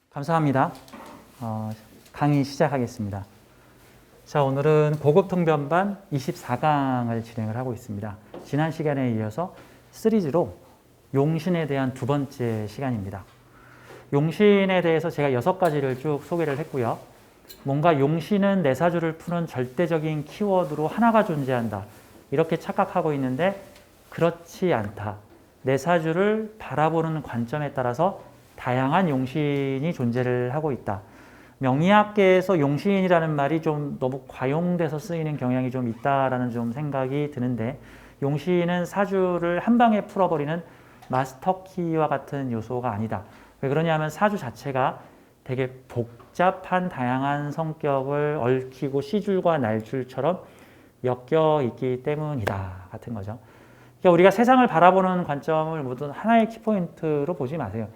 감사합니다. 강의 시작하겠습니다. 자, 오늘은 고급통변반 24강을 진행을 하고 있습니다. 지난 시간에 이어서 시리즈로 용신에 대한 두 번째 시간입니다. 용신에 대해서 제가 6가지를 쭉 소개를 했고요. 뭔가 용신은 내 사주를 푸는 절대적인 키워드로 하나가 존재한다. 이렇게 착각하고 있는데 그렇지 않다. 내 사주를 바라보는 관점에 따라서 다양한 용신이 존재를 하고 있다. 명리학계에서 용신이라는 말이 좀 너무 과용돼서 쓰이는 경향이 좀 있다라는 좀 생각이 드는데, 용신은 사주를 한 방에 풀어버리는 마스터키와 같은 요소가 아니다. 왜 그러냐면 사주 자체가 되게 복잡한 다양한 성격을 얽히고 시줄과 날줄처럼 엮여 있기 때문이다 같은 거죠. 그러니까 우리가 세상을 바라보는 관점을 모두 하나의 키포인트로 보지 마세요.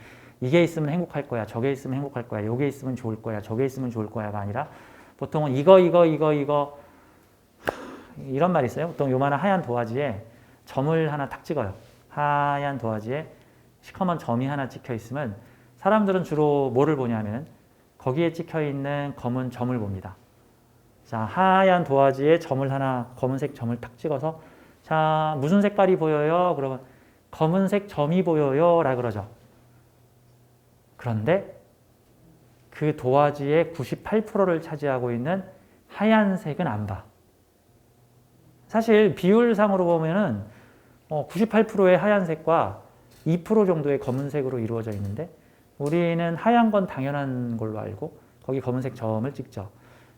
이게 있으면 행복할 거야, 저게 있으면 행복할 거야, 요게 있으면 좋을 거야, 저게 있으면 좋을 거야가 아니라 보통은 이거 이런 말이 있어요. 보통 요만한 하얀 도화지에 점을 하나 딱 찍어요. 하얀 도화지에 시커먼 점이 하나 찍혀 있으면 사람들은 주로 뭐를 보냐면 거기에 찍혀 있는 검은 점을 봅니다. 자, 하얀 도화지에 점을 하나, 검은색 점을 딱 찍어서 자, 무슨 색깔이 보여요? 그러면 검은색 점이 보여요 라 그러죠. 그런데 그 도화지의 98%를 차지하고 있는 하얀색은 안 봐. 사실 비율상으로 보면은 98%의 하얀색과 2% 정도의 검은색으로 이루어져 있는데 우리는 하얀 건 당연한 걸로 알고 거기 검은색 점을 찍죠.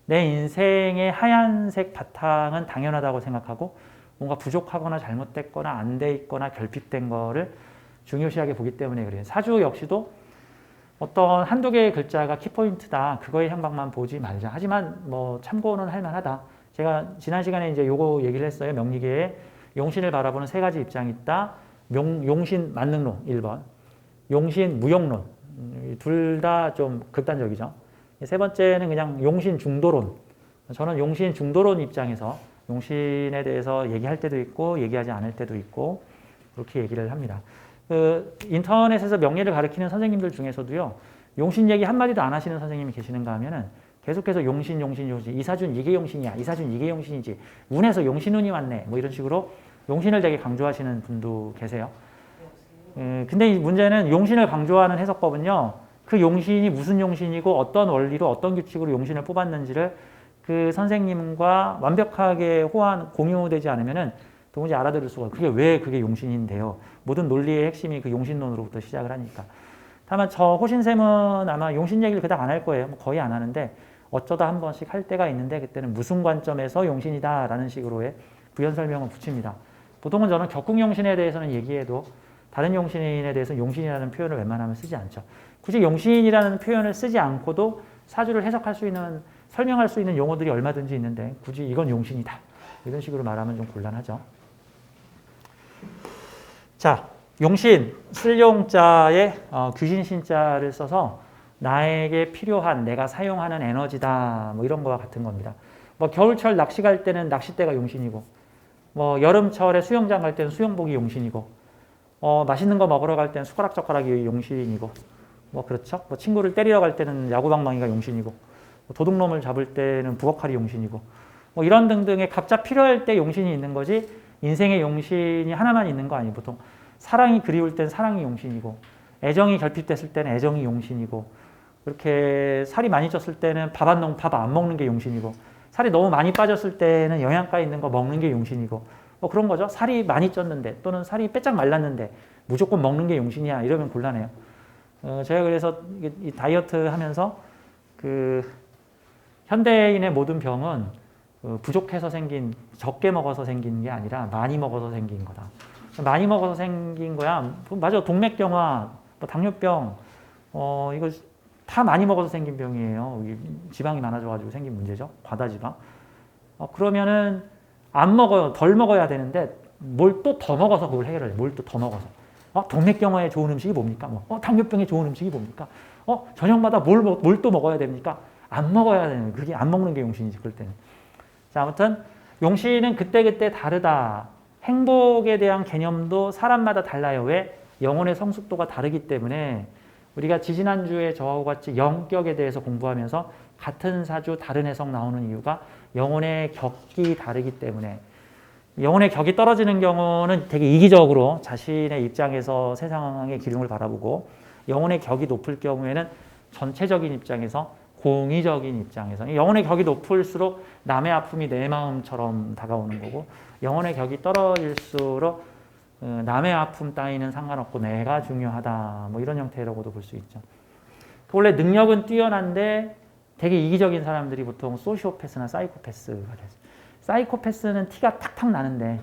내 인생의 하얀색 바탕은 당연하다고 생각하고 뭔가 부족하거나 잘못됐거나 안 돼 있거나 결핍된 거를 중요시하게 보기 때문에 그래요. 사주 역시도 어떤 한두 개의 글자가 키포인트다. 그거의 향방만 보지 말자. 하지만 뭐 참고는 할 만하다. 제가 지난 시간에 이제 요거 얘기를 했어요. 명리계에 용신을 바라보는 3가지 입장이 있다. 용신 만능론 1번. 용신 무용론. 둘 다 좀 극단적이죠. 3번째는 그냥 용신 중도론. 저는 용신 중도론 입장에서 용신에 대해서 얘기할 때도 있고 얘기하지 않을 때도 있고 그렇게 얘기를 합니다. 인터넷에서 명리를 가르치는 선생님들 중에서도요, 용신 얘기 한마디도 안 하시는 선생님이 계시는가 하면은 계속해서 용신. 이 사준 이게 용신이야. 이 사준 이게 용신이지. 운에서 용신운이 왔네. 뭐 이런 식으로 용신을 되게 강조하시는 분도 계세요. 근데 이 문제는 용신을 강조하는 해석법은요, 그 용신이 무슨 용신이고 어떤 원리로 어떤 규칙으로 용신을 뽑았는지를 그 선생님과 완벽하게 공유되지 않으면은 도무지 알아들을 수가 없어요. 그게 용신인데요. 모든 논리의 핵심이 그 용신론으로부터 시작을 하니까. 다만 저 호신쌤은 아마 용신 얘기를 그닥 안 할 거예요. 거의 안 하는데 어쩌다 한 번씩 할 때가 있는데 그때는 무슨 관점에서 용신이다라는 식으로의 부연 설명을 붙입니다. 보통은 저는 격국용신에 대해서는 얘기해도 다른 용신에 대해서는 용신이라는 표현을 웬만하면 쓰지 않죠. 굳이 용신이라는 표현을 쓰지 않고도 사주를 해석할 수 있는, 설명할 수 있는 용어들이 얼마든지 있는데 굳이 이건 용신이다. 이런 식으로 말하면 좀 곤란하죠. 자, 용신, 쓸용자에 귀신 신자를 써서 나에게 필요한, 내가 사용하는 에너지다. 뭐 이런 거와 같은 겁니다. 뭐 겨울철 낚시 갈 때는 낚싯대가 용신이고, 뭐 여름철에 수영장 갈 때는 수영복이 용신이고, 맛있는 거 먹으러 갈 때는 숟가락 젓가락이 용신이고, 뭐 그렇죠. 뭐 친구를 때리러 갈 때는 야구방망이가 용신이고, 뭐 도둑놈을 잡을 때는 부엌칼이 용신이고, 뭐 이런 등등의 각자 필요할 때 용신이 있는 거지. 인생의 용신이 하나만 있는 거 아니에요. 보통 사랑이 그리울 땐 사랑이 용신이고, 애정이 결핍됐을 때는 애정이 용신이고, 그렇게 살이 많이 쪘을 때는 밥 안 먹는 게 용신이고, 살이 너무 많이 빠졌을 때는 영양가 있는 거 먹는 게 용신이고, 뭐 그런 거죠. 살이 많이 쪘는데 또는 살이 빼짝 말랐는데 무조건 먹는 게 용신이야 이러면 곤란해요. 제가 그래서 이 다이어트 하면서 그 현대인의 모든 병은 부족해서 생긴, 적게 먹어서 생긴 게 아니라 많이 먹어서 생긴 거다. 많이 먹어서 생긴 거야. 맞아. 동맥경화, 뭐 당뇨병, 이거 다 많이 먹어서 생긴 병이에요. 지방이 많아져가지고 생긴 문제죠. 과다지방. 그러면은 안 먹어요. 덜 먹어야 되는데 뭘 또 더 먹어서 그걸 해결해요. 뭘 또 더 먹어서. 동맥경화에 좋은 음식이 뭡니까? 당뇨병에 좋은 음식이 뭡니까? 저녁마다 뭘 또 먹어야 됩니까? 안 먹어야 되는, 그게 안 먹는 게 용신이지, 그럴 때는. 자, 아무튼 용신은 그때그때 다르다. 행복에 대한 개념도 사람마다 달라요. 왜? 영혼의 성숙도가 다르기 때문에 우리가 지지난주에 저하고 같이 영격에 대해서 공부하면서 같은 사주 다른 해석 나오는 이유가 영혼의 격이 다르기 때문에 영혼의 격이 떨어지는 경우는 되게 이기적으로 자신의 입장에서 세상의 기lum을 바라보고 영혼의 격이 높을 경우에는 전체적인 입장에서 공의적인 입장에서 영혼의 격이 높을수록 남의 아픔이 내 마음처럼 다가오는 거고 영혼의 격이 떨어질수록 남의 아픔 따위는 상관없고 내가 중요하다 뭐 이런 형태라고도 볼 수 있죠. 원래 능력은 뛰어난데 되게 이기적인 사람들이 보통 소시오패스나 사이코패스가 되죠. 사이코패스는 티가 탁탁 나는데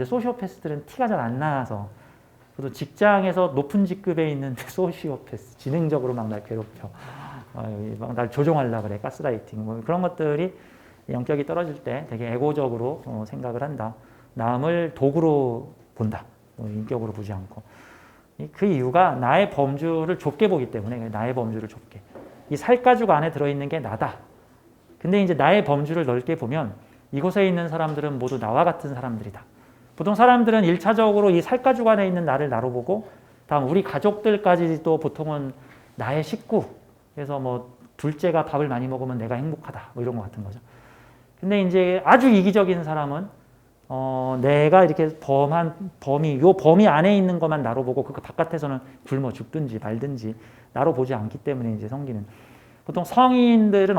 소시오패스들은 티가 잘 안 나서 또 직장에서 높은 직급에 있는 소시오패스 지능적으로 막 날 괴롭혀 막 날 조종하려고 그래 가스라이팅 뭐 그런 것들이 영격이 떨어질 때 되게 에고적으로 생각을 한다. 남을 도구로 본다. 인격으로 보지 않고. 그 이유가 나의 범주를 좁게 보기 때문에 나의 범주를 좁게. 이 살가죽 안에 들어있는 게 나다. 근데 이제 나의 범주를 넓게 보면 이곳에 있는 사람들은 모두 나와 같은 사람들이다. 보통 사람들은 1차적으로 이 살가죽 안에 있는 나를 나로 보고 다음 우리 가족들까지도 보통은 나의 식구. 그래서 뭐 둘째가 밥을 많이 먹으면 내가 행복하다. 뭐 이런 것 같은 거죠. 근데 이제 아주 이기적인 사람은 내가 이렇게 요 범위 안에 있는 것만 나로 보고 그 바깥에서는 굶어 죽든지 말든지 나로 보지 않기 때문에 이제 성기는 보통 성인들은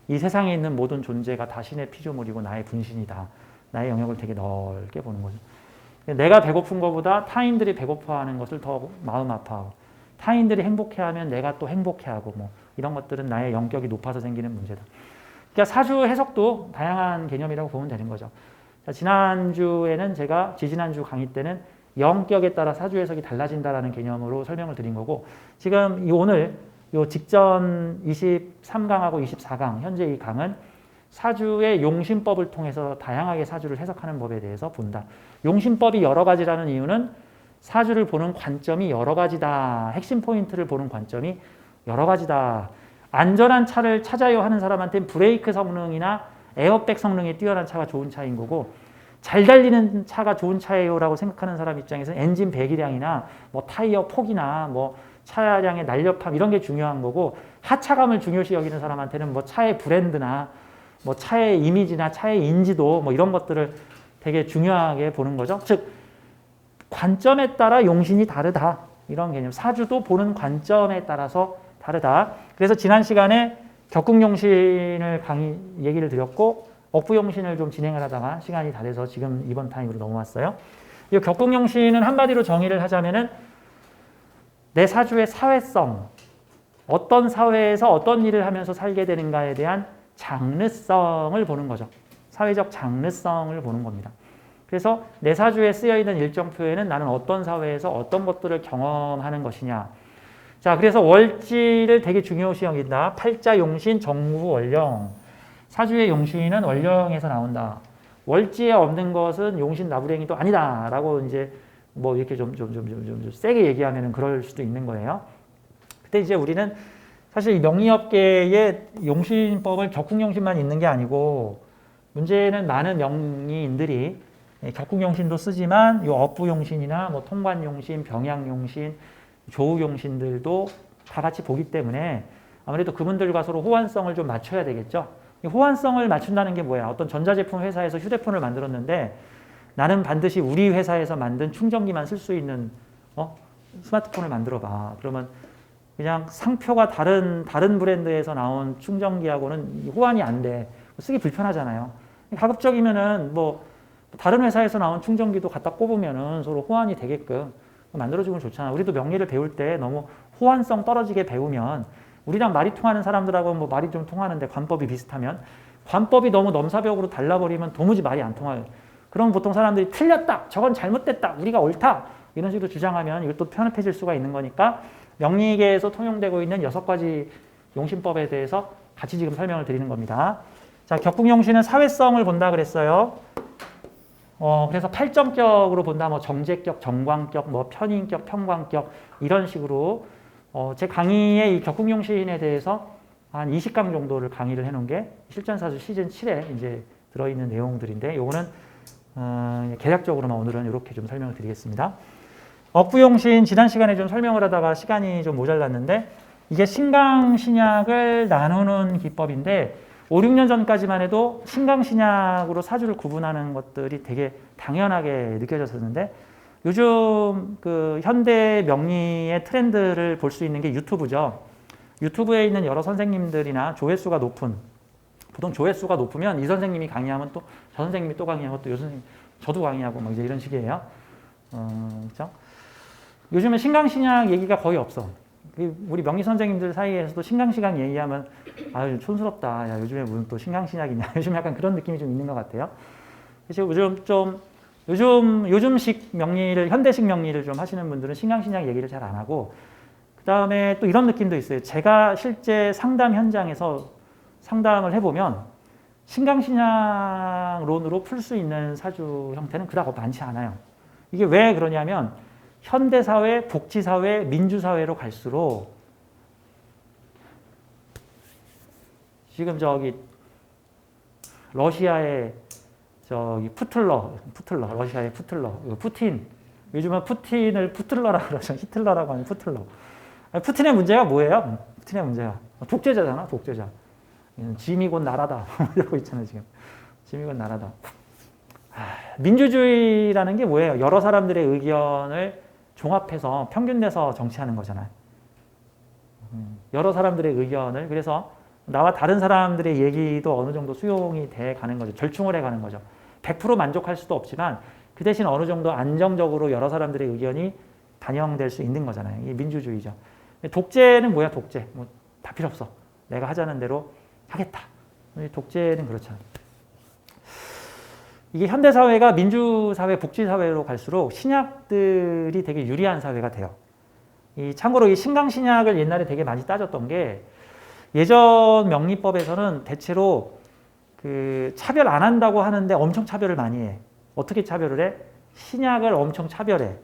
이 세상에 있는 모든 존재가 다 신의 피조물이고 나의 분신이다. 나의 영역을 되게 넓게 보는 거죠. 내가 배고픈 것보다 타인들이 배고파하는 것을 더 마음 아파하고 타인들이 행복해하면 내가 또 행복해하고 뭐 이런 것들은 나의 영격이 높아서 생기는 문제다. 그러니까 사주 해석도 다양한 개념이라고 보면 되는 거죠. 자, 지난주에는 제가 지지난주 강의 때는 영격에 따라 사주 해석이 달라진다라는 개념으로 설명을 드린 거고 지금 오늘 요 직전 23강하고 24강 현재 이 강은 사주의 용신법을 통해서 다양하게 사주를 해석하는 법에 대해서 본다. 용신법이 여러 가지라는 이유는 사주를 보는 관점이 여러 가지다. 핵심 포인트를 보는 관점이 여러 가지다. 안전한 차를 찾아요 하는 사람한테는 브레이크 성능이나 에어백 성능이 뛰어난 차가 좋은 차인 거고 잘 달리는 차가 좋은 차예요라고 생각하는 사람 입장에서는 엔진 배기량이나 뭐 타이어 폭이나 뭐 차량의 날렵함 이런 게 중요한 거고 하차감을 중요시 여기는 사람한테는 뭐 차의 브랜드나 뭐 차의 이미지나 차의 인지도 뭐 이런 것들을 되게 중요하게 보는 거죠. 즉 관점에 따라 용신이 다르다. 이런 개념. 사주도 보는 관점에 따라서 다르다. 그래서 지난 시간에 격국용신을 얘기를 드렸고 억부용신을 좀 진행을 하다가 시간이 다 돼서 지금 이번 타임으로 넘어왔어요. 이 격국용신은 한마디로 정의를 하자면은 내 사주의 사회성, 어떤 사회에서 어떤 일을 하면서 살게 되는가에 대한 장르성을 보는 거죠. 사회적 장르성을 보는 겁니다. 그래서 내 사주에 쓰여있는 일정 표에는 나는 어떤 사회에서 어떤 것들을 경험하는 것이냐. 자, 그래서 월지를 되게 중요시 여긴다. 팔자, 용신, 정무, 월령. 사주의 용신은 월령에서 나온다. 월지에 없는 것은 용신 나부랭이도 아니다. 라고 이제 뭐 이렇게 좀 세게 얘기하면 그럴 수도 있는 거예요. 그때 이제 우리는 사실 명리업계의 용신법을 격국용신만 있는 게 아니고 문제는 많은 명리인들이 격국용신도 쓰지만 이 업부용신이나 뭐 통관용신, 병양용신, 조우용신들도 다 같이 보기 때문에 아무래도 그분들과 서로 호환성을 좀 맞춰야 되겠죠. 이 호환성을 맞춘다는 게 뭐야? 어떤 전자제품 회사에서 휴대폰을 만들었는데 나는 반드시 우리 회사에서 만든 충전기만 쓸 수 있는 스마트폰을 만들어봐. 그러면 그냥 상표가 다른 브랜드에서 나온 충전기하고는 호환이 안 돼. 쓰기 불편하잖아요. 가급적이면은 뭐 다른 회사에서 나온 충전기도 갖다 꼽으면은 서로 호환이 되게끔 만들어주면 좋잖아. 우리도 명리를 배울 때 너무 호환성 떨어지게 배우면 우리랑 말이 통하는 사람들하고 뭐 말이 좀 통하는데 관법이 비슷하면 관법이 너무 넘사벽으로 달라버리면 도무지 말이 안 통해요. 그럼 보통 사람들이 틀렸다, 저건 잘못됐다, 우리가 옳다 이런 식으로 주장하면 이것도 편협해질 수가 있는 거니까 명리계에서 통용되고 있는 6가지 용신법에 대해서 같이 지금 설명을 드리는 겁니다. 자, 격국용신은 사회성을 본다 그랬어요. 그래서 8점격으로 본다, 뭐 정제격, 정광격, 뭐 편인격, 평광격 이런 식으로 제 강의의 이 격국용신에 대해서 한 20강 정도를 강의를 해놓은 게 실전사주 시즌 7에 이제 들어있는 내용들인데 요거는 개략적으로만 오늘은 이렇게 좀 설명을 드리겠습니다. 억부용신 지난 시간에 좀 설명을 하다가 시간이 좀 모자랐는데 이게 신강신약을 나누는 기법인데 5, 6년 전까지만 해도 신강신약으로 사주를 구분하는 것들이 되게 당연하게 느껴졌었는데 요즘 그 현대 명리의 트렌드를 볼 수 있는 게 유튜브죠. 유튜브에 있는 여러 선생님들이나 조회수가 높은, 보통 조회수가 높으면 이 선생님이 강의하면 또 저 선생님이 또 강의하고 또 요 선생님 저도 강의하고 막 이제 이런 식이에요. 그렇죠? 요즘에 신강신약 얘기가 거의 없어. 우리 명리 선생님들 사이에서도 신강신약 얘기하면 아유 촌스럽다. 야 요즘에 무슨 또 신강신약이냐. 요즘 약간 그런 느낌이 좀 있는 것 같아요. 그래서 요즘식 명리를 현대식 명리를 좀 하시는 분들은 신강신약 얘기를 잘 안 하고 그 다음에 또 이런 느낌도 있어요. 제가 실제 상담 현장에서 상담을 해보면 신강신약론으로 풀 수 있는 사주 형태는 그닥 많지 않아요. 이게 왜 그러냐면 현대사회, 복지사회, 민주사회로 갈수록 지금 저기 러시아의 저기 러시아의 푸틀러, 푸틴. 요즘은 푸틴을 푸틀러라고 그러죠. 히틀러라고 하는 푸틀러. 푸틴의 문제가 뭐예요? 푸틴의 문제가 독재자잖아, 독재자. 짐이 곧 나라다. 이러고 있잖아요, 지금. 짐이 곧 나라다. 민주주의라는 게 뭐예요? 여러 사람들의 의견을 종합해서 평균 내서 정치하는 거잖아요. 여러 사람들의 의견을, 그래서 나와 다른 사람들의 얘기도 어느 정도 수용이 돼 가는 거죠. 절충을 해 가는 거죠. 100% 만족할 수도 없지만 그 대신 어느 정도 안정적으로 여러 사람들의 의견이 반영될 수 있는 거잖아요. 이게 민주주의죠. 독재는 뭐야, 독재. 뭐 다 필요 없어. 내가 하자는 대로 하겠다. 독재는 그렇잖아요. 이게 현대사회가 민주사회, 복지사회로 갈수록 신약들이 되게 유리한 사회가 돼요. 참고로 이 신강신약을 옛날에 되게 많이 따졌던 게 예전 명리법에서는 대체로 그 차별 안 한다고 하는데 엄청 차별을 많이 해. 어떻게 차별을 해? 신약을 엄청 차별해.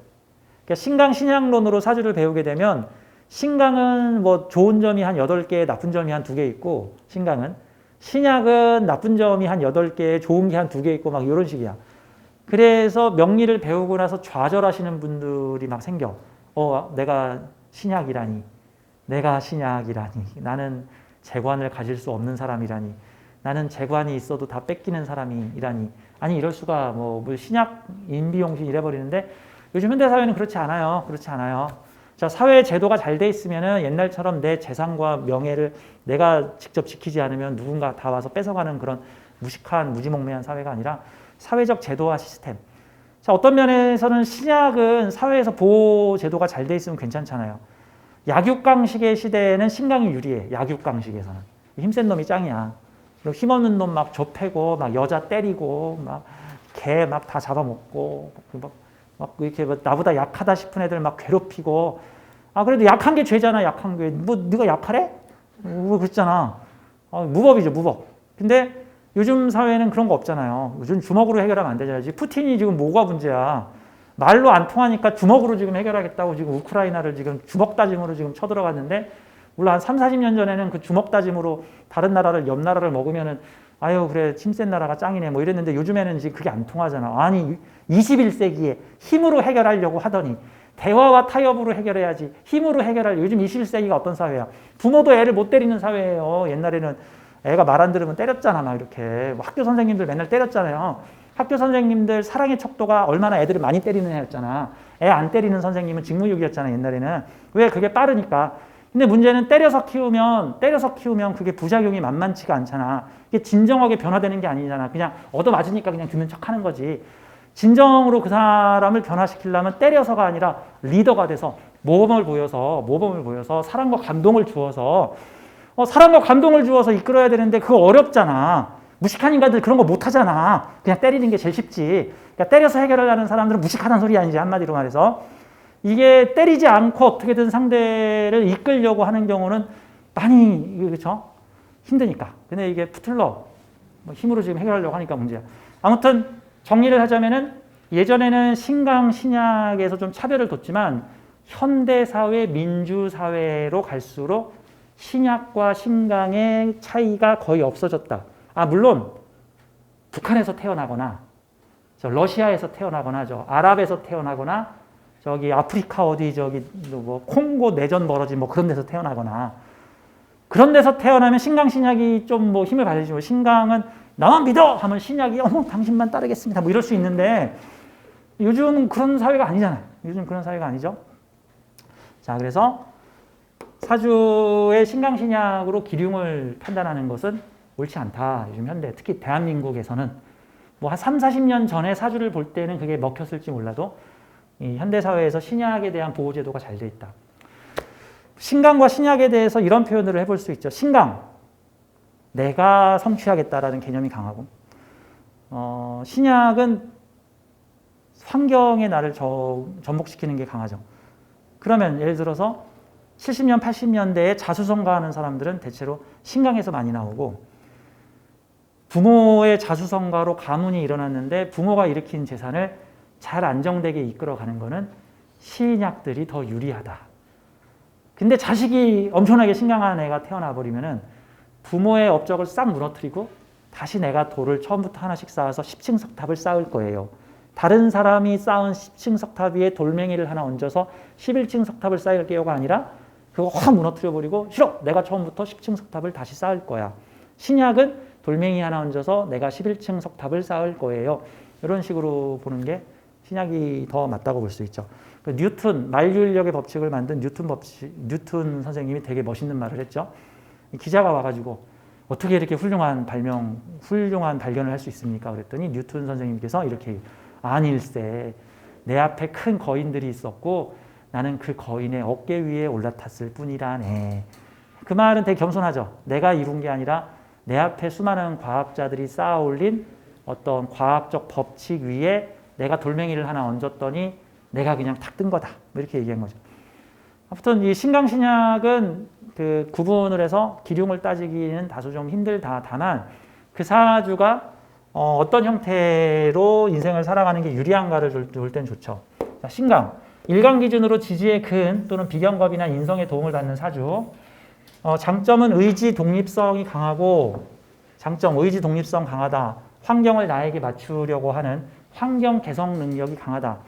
그러니까 신강신약론으로 사주를 배우게 되면 신강은 뭐 좋은 점이 한 8개, 나쁜 점이 한 2개 있고 신약은 나쁜 점이 한 8개, 좋은 게 한 2개 있고 막 이런 식이야. 그래서 명리를 배우고 나서 좌절하시는 분들이 막 생겨. 내가 신약이라니. 나는 재관을 가질 수 없는 사람이라니. 나는 재관이 있어도 다 뺏기는 사람이라니. 아니 이럴 수가 뭐 신약 인비용신 이래버리는데 요즘 현대사회는 그렇지 않아요. 그렇지 않아요. 자, 사회 제도가 잘 돼 있으면은 옛날처럼 내 재산과 명예를 내가 직접 지키지 않으면 누군가 다 와서 뺏어가는 그런 무식한 무지몽매한 사회가 아니라 사회적 제도와 시스템. 자, 어떤 면에서는 신약은 사회에서 보호 제도가 잘 돼 있으면 괜찮잖아요. 약육강식의 시대에는 신강이 유리해. 약육강식에서는. 힘센 놈이 짱이야. 그리고 힘없는 놈 막 좁혀고 막 여자 때리고 막 개 막 다 잡아먹고 막 이렇게 나보다 약하다 싶은 애들 막 괴롭히고 그래도 약한 게 죄잖아. 약한 게 뭐 네가 약하래? 뭐 그랬잖아. 무법이죠, 무법. 근데 요즘 사회는 그런 거 없잖아요. 요즘 주먹으로 해결하면 안 되잖아요. 푸틴이 지금 뭐가 문제야? 말로 안 통하니까 주먹으로 지금 해결하겠다고 지금 우크라이나를 지금 주먹 다짐으로 지금 쳐들어갔는데 물론 한 3, 40년 전에는 그 주먹 다짐으로 다른 나라를 옆 나라를 먹으면은 아유 그래 힘센 나라가 짱이네 뭐 이랬는데 요즘에는 지금 그게 안 통하잖아. 아니 21세기에 힘으로 해결하려고 하더니 대화와 타협으로 해결해야지 힘으로 해결할 요즘 21세기가 어떤 사회야. 부모도 애를 못 때리는 사회예요. 옛날에는 애가 말 안 들으면 때렸잖아 막 이렇게. 학교 선생님들 맨날 때렸잖아요. 학교 선생님들 사랑의 척도가 얼마나 애들을 많이 때리는 애였잖아. 애 안 때리는 선생님은 직무유기였잖아 옛날에는. 왜? 그게 빠르니까. 근데 문제는 때려서 키우면 그게 부작용이 만만치가 않잖아. 이게 진정하게 변화되는 게 아니잖아. 그냥 얻어맞으니까 그냥 듣는 척하는 거지. 진정으로 그 사람을 변화시키려면 때려서가 아니라 리더가 돼서 모범을 보여서 사랑과 감동을 주어서 이끌어야 되는데 그거 어렵잖아. 무식한 인간들 그런 거 못하잖아. 그냥 때리는 게 제일 쉽지. 그러니까 때려서 해결하려는 사람들은 무식하다는 소리 아니지 한마디로 말해서. 이게 때리지 않고 어떻게든 상대를 이끌려고 하는 경우는 많이 그렇죠? 힘드니까. 근데 이게 푸틀러 힘으로 지금 해결하려고 하니까 문제야. 아무튼 정리를 하자면은 예전에는 신강 신약에서 좀 차별을 뒀지만 현대사회 민주사회로 갈수록 신약과 신강의 차이가 거의 없어졌다. 물론 북한에서 태어나거나 러시아에서 태어나거나 아랍에서 태어나거나 저기 아프리카 어디 저기 뭐 콩고 내전 벌어진 뭐 그런 데서 태어나거나 그런 데서 태어나면 신강 신약이 좀 뭐 힘을 발휘해주고 신강은 나만 믿어 하면 신약이 어머 당신만 따르겠습니다 뭐 이럴 수 있는데 요즘 그런 사회가 아니잖아요. 요즘 그런 사회가 아니죠. 자, 그래서 사주의 신강 신약으로 기륭을 판단하는 것은 옳지 않다. 요즘 현대 특히 대한민국에서는 뭐 한 3, 40년 전에 사주를 볼 때는 그게 먹혔을지 몰라도 이 현대 사회에서 신약에 대한 보호 제도가 잘 돼 있다. 신강과 신약에 대해서 이런 표현을 해볼 수 있죠. 신강, 내가 성취하겠다라는 개념이 강하고 신약은 환경에 나를 전복시키는 게 강하죠. 그러면 예를 들어서 70년, 80년대에 자수성가하는 사람들은 대체로 신강에서 많이 나오고 부모의 자수성가로 가문이 일어났는데 부모가 일으킨 재산을 잘 안정되게 이끌어가는 것은 신약들이 더 유리하다. 근데 자식이 엄청나게 신강한 애가 태어나 버리면은 부모의 업적을 싹 무너뜨리고 다시 내가 돌을 처음부터 하나씩 쌓아서 10층 석탑을 쌓을 거예요. 다른 사람이 쌓은 10층 석탑 위에 돌멩이를 하나 얹어서 11층 석탑을 쌓을게요가 아니라 그거 확 무너뜨려버리고 싫어! 내가 처음부터 10층 석탑을 다시 쌓을 거야. 신약은 돌멩이 하나 얹어서 내가 11층 석탑을 쌓을 거예요. 이런 식으로 보는 게 신약이 더 맞다고 볼 수 있죠. 뉴턴, 만류인력의 법칙을 만든 뉴턴 선생님이 되게 멋있는 말을 했죠. 기자가 와가지고 어떻게 이렇게 훌륭한 발견을 할 수 있습니까? 그랬더니 뉴턴 선생님께서 이렇게 아닐세, 내 앞에 큰 거인들이 있었고 나는 그 거인의 어깨 위에 올라탔을 뿐이라네. 그 말은 되게 겸손하죠. 내가 이룬 게 아니라 내 앞에 수많은 과학자들이 쌓아 올린 어떤 과학적 법칙 위에 내가 돌멩이를 하나 얹었더니 내가 그냥 탁 뜬 거다. 이렇게 얘기한 거죠. 아무튼 이 신강신약은 그 구분을 해서 기륭을 따지기는 다소 좀 힘들다. 다만 그 사주가 어떤 형태로 인생을 살아가는 게 유리한가를 볼 땐 좋죠. 자, 신강. 일강 기준으로 지지의 근 또는 비경겁이나 인성의 도움을 받는 사주. 장점은 의지 독립성이 강하고 장점 의지 독립성 강하다. 환경을 나에게 맞추려고 하는 환경 개성 능력이 강하다.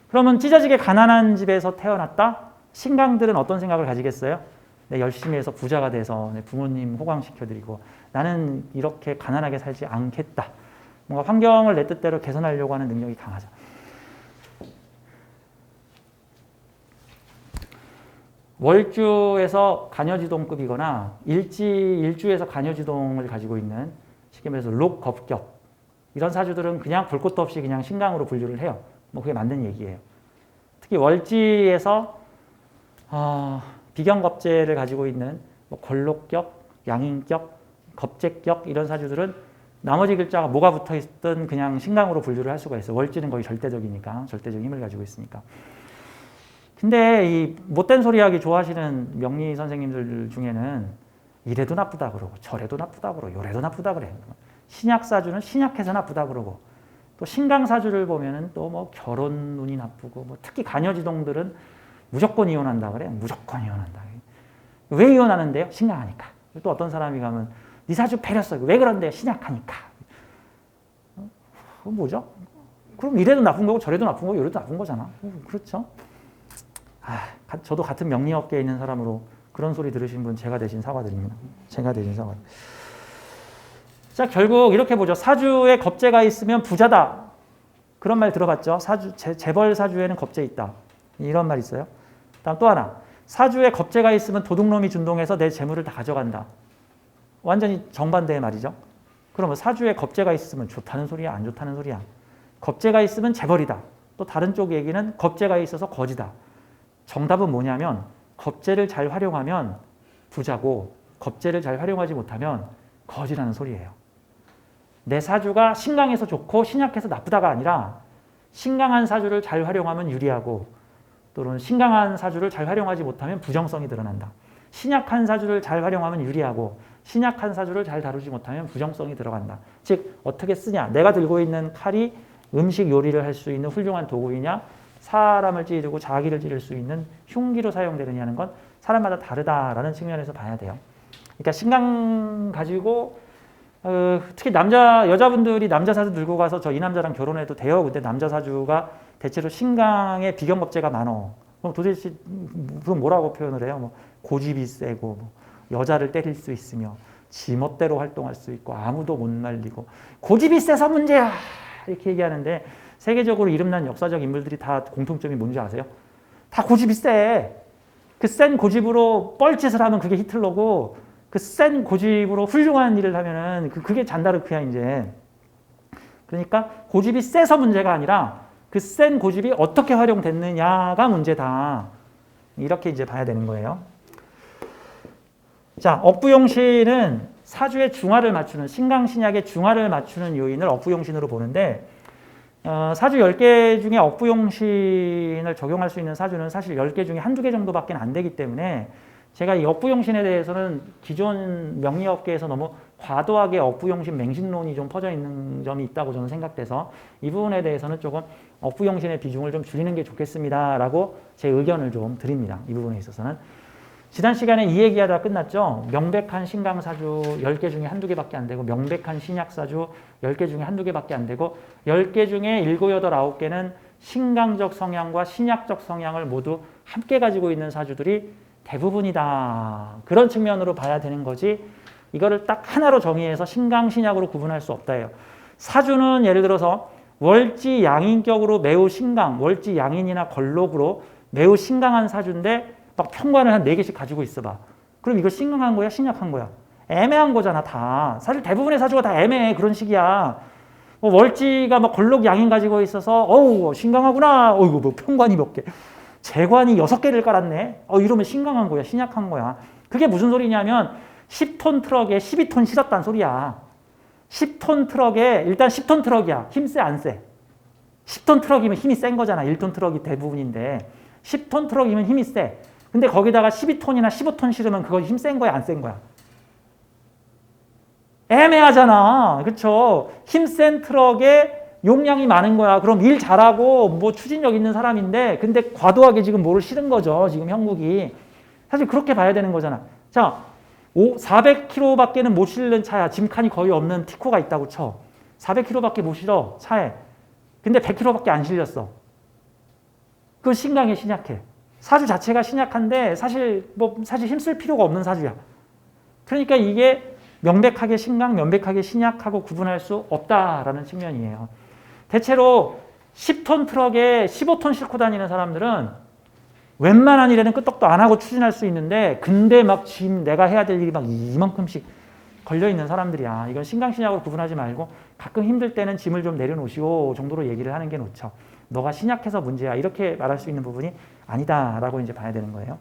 그러면 찢어지게 가난한 집에서 태어났다? 신강들은 어떤 생각을 가지겠어요? 내 열심히 해서 부자가 돼서 내 부모님 호강시켜드리고 나는 이렇게 가난하게 살지 않겠다. 뭔가 환경을 내 뜻대로 개선하려고 하는 능력이 강하죠. 월주에서 간여지동급이거나 일주에서 간여지동을 가지고 있는 쉽게 말해서 록겁격 이런 사주들은 그냥 볼 것도 없이 그냥 신강으로 분류를 해요. 뭐 그게 맞는 얘기예요. 특히 월지에서 비경겁제를 가지고 있는 뭐 걸록격, 양인격, 겁제격 이런 사주들은 나머지 글자가 뭐가 붙어 있든 그냥 신강으로 분류를 할 수가 있어요. 월지는 거의 절대적이니까, 절대적 힘을 가지고 있으니까. 근데 이 못된 소리 하기 좋아하시는 명리 선생님들 중에는 이래도 나쁘다 그러고 저래도 나쁘다 그러고 요래도 나쁘다 그래. 신약 사주는 신약해서 나쁘다 그러고 또 신강 사주를 보면은 또 뭐 결혼 운이 나쁘고 뭐 특히 간여지동들은 무조건 이혼한다 그래. 무조건 이혼한다. 왜 이혼하는데요? 신강하니까. 또 어떤 사람이 가면 네 사주 배렸어. 왜 그런데요? 신약하니까. 그건 뭐죠? 그럼 이래도 나쁜 거고 저래도 나쁜 거고 요래도 나쁜 거잖아. 그렇죠? 저도 같은 명리업계에 있는 사람으로 그런 소리 들으신 분 제가 대신 사과드립니다. 제가 대신 사과. 자, 결국 이렇게 보죠. 사주에 겁재가 있으면 부자다. 그런 말 들어봤죠? 재벌 사주에는 겁재 있다. 이런 말 있어요. 다음 또 하나. 사주에 겁재가 있으면 도둑놈이 준동해서 내 재물을 다 가져간다. 완전히 정반대의 말이죠. 그러면 사주에 겁재가 있으면 좋다는 소리야? 안 좋다는 소리야? 겁재가 있으면 재벌이다. 또 다른 쪽 얘기는 겁재가 있어서 거지다. 정답은 뭐냐면 겁재를 잘 활용하면 부자고 겁재를 잘 활용하지 못하면 거지라는 소리예요. 내 사주가 신강해서 좋고 신약해서 나쁘다가 아니라 신강한 사주를 잘 활용하면 유리하고 또는 신강한 사주를 잘 활용하지 못하면 부정성이 드러난다. 신약한 사주를 잘 활용하면 유리하고 신약한 사주를 잘 다루지 못하면 부정성이 들어간다. 즉 어떻게 쓰냐. 내가 들고 있는 칼이 음식 요리를 할 수 있는 훌륭한 도구이냐 사람을 찌르고 자기를 찌를 수 있는 흉기로 사용되느냐는 건 사람마다 다르다라는 측면에서 봐야 돼요. 그러니까 신강 가지고 특히 여자분들이 남자 사주 들고 가서 저 이 남자랑 결혼해도 돼요. 근데 남자 사주가 대체로 신강에 비경겁제가 많어. 그럼 도대체 그건 뭐라고 표현을 해요? 뭐 고집이 세고 뭐 여자를 때릴 수 있으며 지 멋대로 활동할 수 있고 아무도 못 말리고 고집이 세서 문제야 이렇게 얘기하는데 세계적으로 이름난 역사적 인물들이 다 공통점이 뭔지 아세요? 다 고집이 세. 그 센 고집으로 뻘짓을 하면 그게 히틀러고 그 센 고집으로 훌륭한 일을 하면은 그게 잔다르크야 이제. 그러니까 고집이 세서 문제가 아니라 그 센 고집이 어떻게 활용됐느냐가 문제다. 이렇게 이제 봐야 되는 거예요. 자, 억부용신은 사주의 중화를 맞추는 신강신약의 중화를 맞추는 요인을 억부용신으로 보는데 사주 10개 중에 억부용신을 적용할 수 있는 사주는 사실 10개 중에 한두 개 정도밖에 안 되기 때문에 제가 이 억부용신에 대해서는 기존 명리업계에서 너무 과도하게 억부용신 맹신론이 좀 퍼져 있는 점이 있다고 저는 생각돼서 이 부분에 대해서는 조금 억부용신의 비중을 좀 줄이는 게 좋겠습니다라고 제 의견을 좀 드립니다. 이 부분에 있어서는. 지난 시간에 이 얘기하다가 끝났죠. 명백한 신강사주 10개 중에 한두 개밖에 안 되고 명백한 신약사주 10개 중에 한두 개밖에 안 되고 10개 중에 7, 8, 9개는 신강적 성향과 신약적 성향을 모두 함께 가지고 있는 사주들이 대부분이다. 그런 측면으로 봐야 되는 거지 이거를 딱 하나로 정의해서 신강, 신약으로 구분할 수 없다예요. 사주는 예를 들어서 월지 양인격으로 매우 신강, 월지 양인이나 걸록으로 매우 신강한 사주인데 막 편관을 한 4개씩 가지고 있어봐. 그럼 이거 신강한 거야? 신약한 거야? 애매한 거잖아 다. 사실 대부분의 사주가 다 애매해. 그런 식이야. 월지가 막 걸록 양인 가지고 있어서 어우 신강하구나. 어이구 뭐 편관이 몇 개. 재관이 6개를 깔았네. 이러면 신강한 거야? 신약한 거야? 그게 무슨 소리냐면 10톤 트럭에 12톤 실었단 소리야. 10톤 트럭에 일단 10톤 트럭이야. 힘 세 안 세? 10톤 트럭이면 힘이 센 거잖아. 1톤 트럭이 대부분인데 10톤 트럭이면 힘이 세. 근데 거기다가 12톤이나 15톤 실으면 그거 힘 센 거야, 안 센 거야? 애매하잖아. 그렇죠? 힘 센 트럭에 용량이 많은 거야. 그럼 일 잘하고 뭐 추진력 있는 사람인데 근데 과도하게 지금 뭐를 실은 거죠. 지금 형국이. 사실 그렇게 봐야 되는 거잖아. 자, 400km밖에는 못 실는 차야. 짐칸이 거의 없는 티코가 있다고 쳐. 400km밖에 못 실어, 차에. 근데 100km밖에 안 실렸어. 그건 신강에 신약해. 사주 자체가 신약한데 사실 힘쓸 필요가 없는 사주야. 그러니까 이게 명백하게 신강, 명백하게 신약하고 구분할 수 없다라는 측면이에요. 대체로 10톤 트럭에 15톤 싣고 다니는 사람들은 웬만한 일에는 끄떡도 안 하고 추진할 수 있는데 근데 막 지금 내가 해야 될 일이 막 이만큼씩 걸려있는 사람들이야. 이건 신강, 신약으로 구분하지 말고 가끔 힘들 때는 짐을 좀 내려놓으시오 정도로 얘기를 하는 게 좋죠. 너가 신약해서 문제야. 이렇게 말할 수 있는 부분이 아니다라고 이제 봐야 되는 거예요.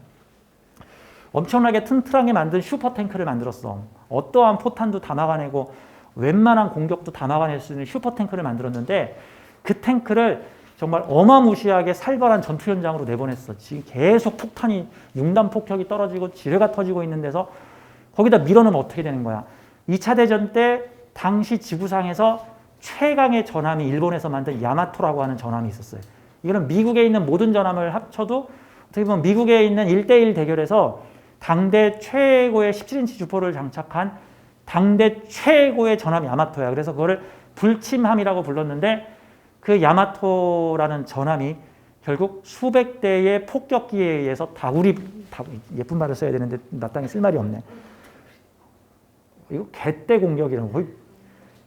엄청나게 튼튼하게 만든 슈퍼탱크를 만들었어. 어떠한 포탄도 다 막아내고 웬만한 공격도 다 막아낼 수 있는 슈퍼탱크를 만들었는데 그 탱크를 정말 어마무시하게 살벌한 전투 현장으로 내보냈어. 지금 계속 폭탄이 융단 폭격이 떨어지고 지뢰가 터지고 있는 데서 거기다 밀어넣으면 어떻게 되는 거야. 2차 대전 때 당시 지구상에서 최강의 전함이 일본에서 만든 야마토라고 하는 전함이 있었어요. 이거는 미국에 있는 모든 전함을 합쳐도 어떻게 보면 미국에 있는 1대1 대결에서 당대 최고의 17인치 주포를 장착한 당대 최고의 전함 야마토야. 그래서 그거를 불침함이라고 불렀는데 그 야마토라는 전함이 결국 수백 대의 폭격기에 의해서 예쁜 말을 써야 되는데 마땅히 쓸 말이 없네. 이거 개떼 공격이라고. 거의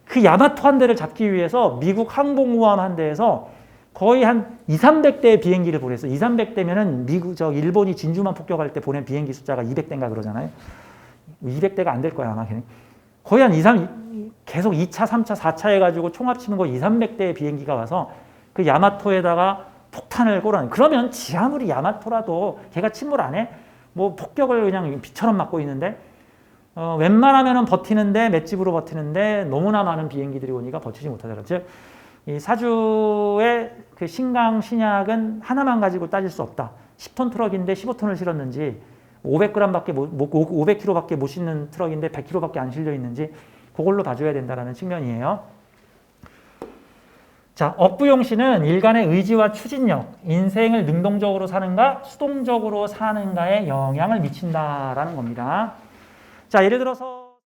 그 야마토 한 대를 잡기 위해서 미국 항공모함 한 대에서 거의 한 2,300대의 비행기를 보냈어. 2,300대면은 일본이 진주만 폭격할 때 보낸 비행기 숫자가 200대인가 그러잖아요. 200대가 안 될 거야, 아마. 거의 한 계속 2차, 3차, 4차 해가지고 총 합치면 거의 2,300대의 비행기가 와서 그 야마토에다가 폭탄을 꽂아내. 그러면 지 아무리 야마토라도 걔가 침몰 안 해? 뭐 폭격을 그냥 비처럼 맞고 있는데 웬만하면은 버티는데 맷집으로 버티는데 너무나 많은 비행기들이 오니까 버티지 못하더라. 즉, 이 사주의 그 신강, 신약은 하나만 가지고 따질 수 없다. 10톤 트럭인데 15톤을 실었는지 500g밖에 500kg밖에 못 싣는 트럭인데 100kg밖에 안 실려 있는지 그걸로 봐줘야 된다는 측면이에요. 자, 억부용신은 일간의 의지와 추진력, 인생을 능동적으로 사는가, 수동적으로 사는가에 영향을 미친다라는 겁니다. 자, 예를 들어서